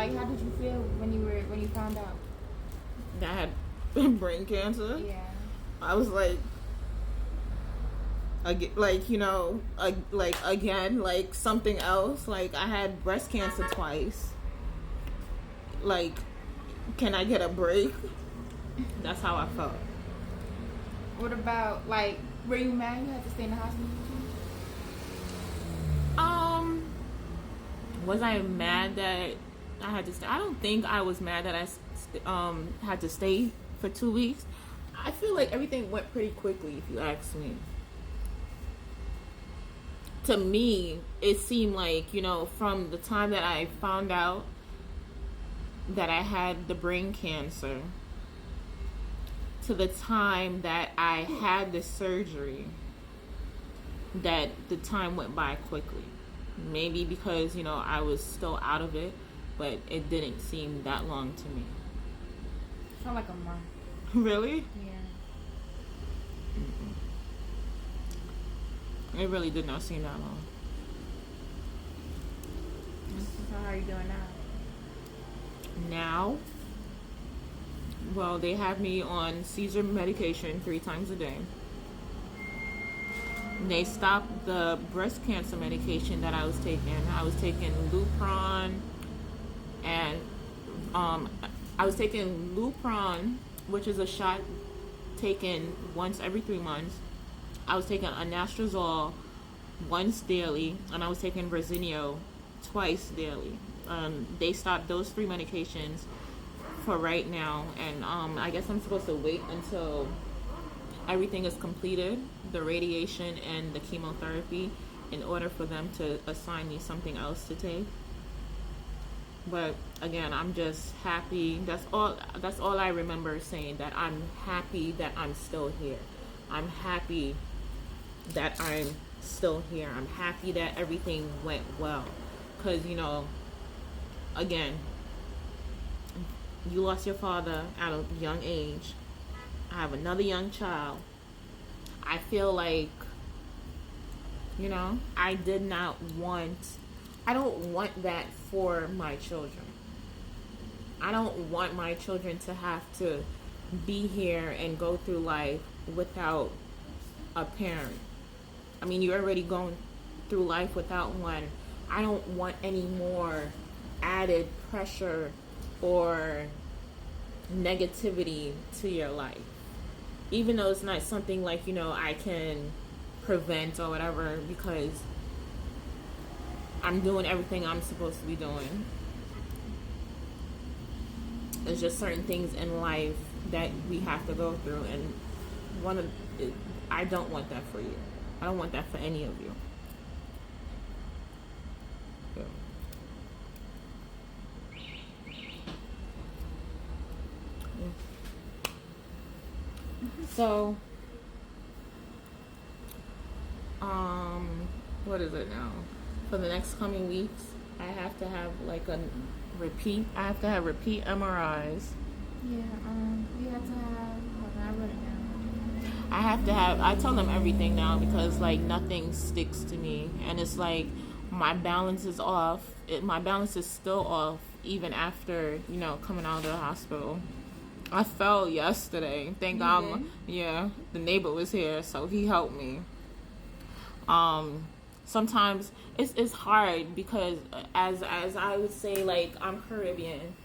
Like, how did you feel when you found out? That I had brain cancer. Yeah. I was like, like like again, like something else. Like I had breast cancer twice. Like, can I get a break? That's how I felt. What about, like, were you mad you had to stay in the hospital? Was I mad that I had to stay? I don't think I was mad that I had to stay for 2 weeks. I feel like everything went pretty quickly, if you ask me. To me, it seemed like, from the time that I found out that I had the brain cancer to the time that I had the surgery, that the time went by quickly. Maybe because, I was still out of it, but it didn't seem that long to me. It felt like a month. Really? Yeah. It really did not seem that long. So how are you doing now? Now, well, they have me on seizure medication 3 times a day. They stopped the breast cancer medication that I was taking. I was taking Lupron, and I was taking Lupron, which is a shot taken once every 3 months. I was taking anastrozole once daily, and I was taking Verzenio twice daily. They stopped those 3 medications for right now, and I guess I'm supposed to wait until everything is completed, the radiation and the chemotherapy, in order for them to assign me something else to take. But again, I'm just happy. That's all I remember saying, that I'm happy that I'm still here. I'm happy that I'm still here. I'm happy that everything went well. Because, again, you lost your father at a young age. I have another young child. I feel like, I don't want that for my children. I don't want my children to have to be here and go through life without a parent. I mean, you're already going through life without one. I don't want any more added pressure or negativity to your life. Even though it's not something like, I can prevent or whatever, because I'm doing everything I'm supposed to be doing. There's just certain things in life that we have to go through, and I don't want that for you. I don't want that for any of you. So, what is it now? For the next coming weeks, I have to have like a repeat. I have to have repeat MRIs. Yeah. You have to have. I wrote it down. I tell them everything now, because like nothing sticks to me, and it's like my balance is off. My balance is still off even after coming out of the hospital. I fell yesterday. Thank God. Yeah, the neighbor was here, so he helped me. Sometimes it's hard, because as I would say, like, I'm Caribbean,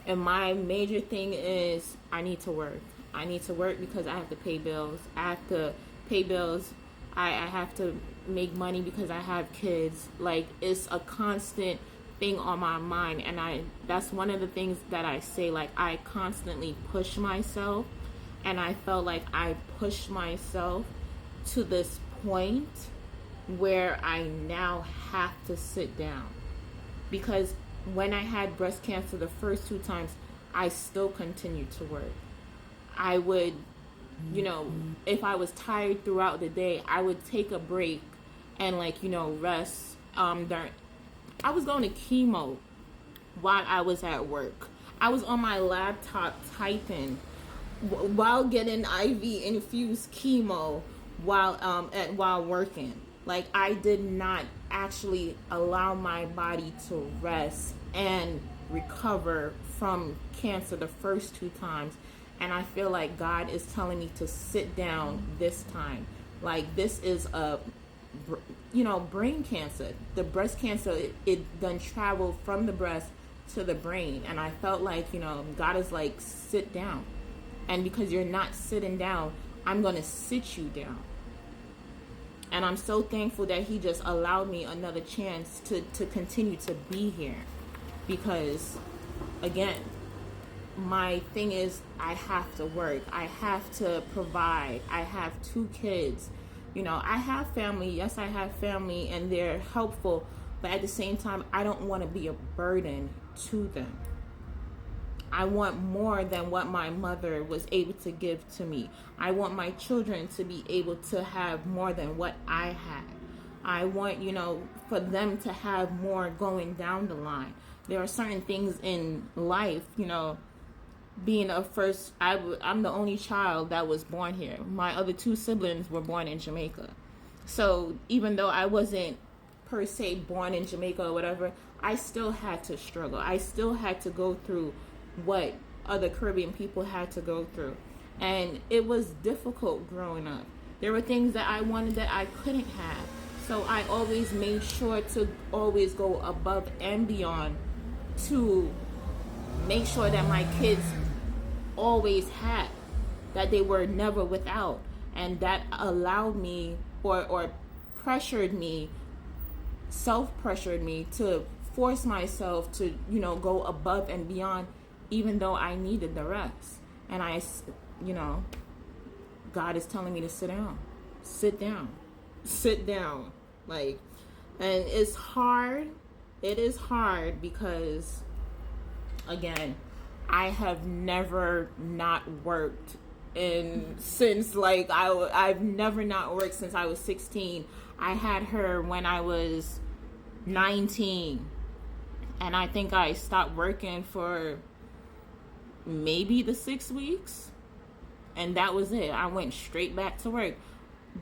and my major thing is I need to work. I need to work because I have to pay bills. I have to pay bills. I have to make money because I have kids. Like, it's a constant thing on my mind, and that's one of the things that I say, like, I constantly push myself, and I felt like I pushed myself to this point where I now have to sit down, because when I had breast cancer the first 2 times, I still continued to work. I would, if I was tired throughout the day, I would take a break and rest. I was going to chemo while I was at work. I was on my laptop typing while getting IV infused chemo while working. I did not actually allow my body to rest and recover from cancer the first 2 times, and I feel like God is telling me to sit down this time. Like, this is a, brain cancer. The breast cancer, it done traveled from the breast to the brain, and I felt like, God is like, sit down. And because you're not sitting down, I'm going to sit you down. And I'm so thankful that he just allowed me another chance to continue to be here. Because, again, my thing is, I have to work. I have to provide. I have 2 kids. I have family. Yes, I have family, and they're helpful. But at the same time, I don't want to be a burden to them. I want more than what my mother was able to give to me. I want my children to be able to have more than what I had. I want, for them to have more going down the line. There are certain things in life, being a first, I'm the only child that was born here. My other 2 siblings were born in Jamaica. So even though I wasn't per se born in Jamaica or whatever, I still had to struggle. I still had to go through what other Caribbean people had to go through. And it was difficult growing up. There were things that I wanted that I couldn't have. So I always made sure to always go above and beyond to make sure that my kids always had, that they were never without. And that allowed me or pressured me, self-pressured me to force myself to, go above and beyond, even though I needed the rest. And God is telling me to sit down. Sit down. Sit down. Like, and it's hard. It is hard because, again, I have never not worked since I've never not worked since I was 16. I had her when I was 19. And I think I stopped working for maybe the 6 weeks, and that was it. I went straight back to work.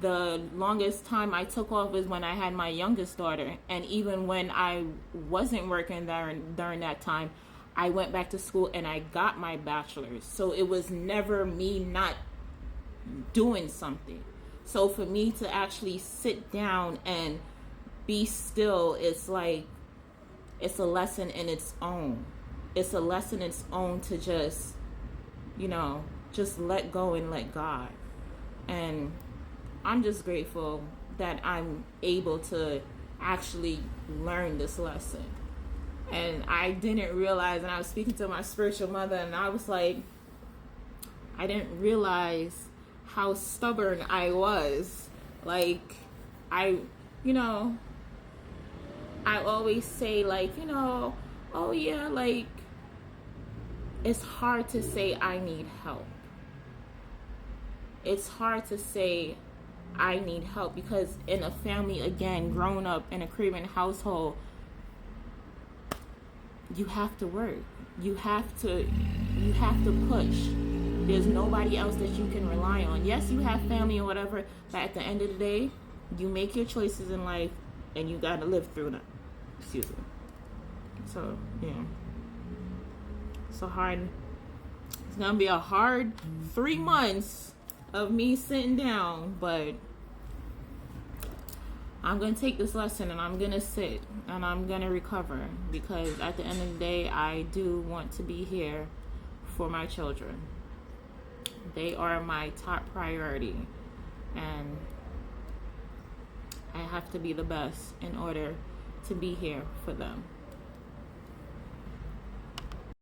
The longest time I took off is when I had my youngest daughter, and even when I wasn't working during that time, I went back to school and I got my bachelor's. So it was never me not doing something. So for me to actually sit down and be still, it's like, it's a lesson in its own. It's a lesson in its own to just, just let go and let God. And I'm just grateful that I'm able to actually learn this lesson. And I didn't realize, and I was speaking to my spiritual mother, and I was like, I didn't realize how stubborn I was. Like, I always say, like, oh yeah, like, it's hard to say I need help. It's hard to say I need help because in a family, again, growing up in a Caribbean household, you have to work. You have to push. There's nobody else that you can rely on. Yes, you have family or whatever, but at the end of the day, you make your choices in life and you gotta live through them. Excuse me. So, yeah. It's gonna be a hard 3 months of me sitting down, but I'm gonna take this lesson and I'm gonna sit and I'm gonna recover, because at the end of the day, I do want to be here for my children. They are my top priority, and I have to be the best in order to be here for them.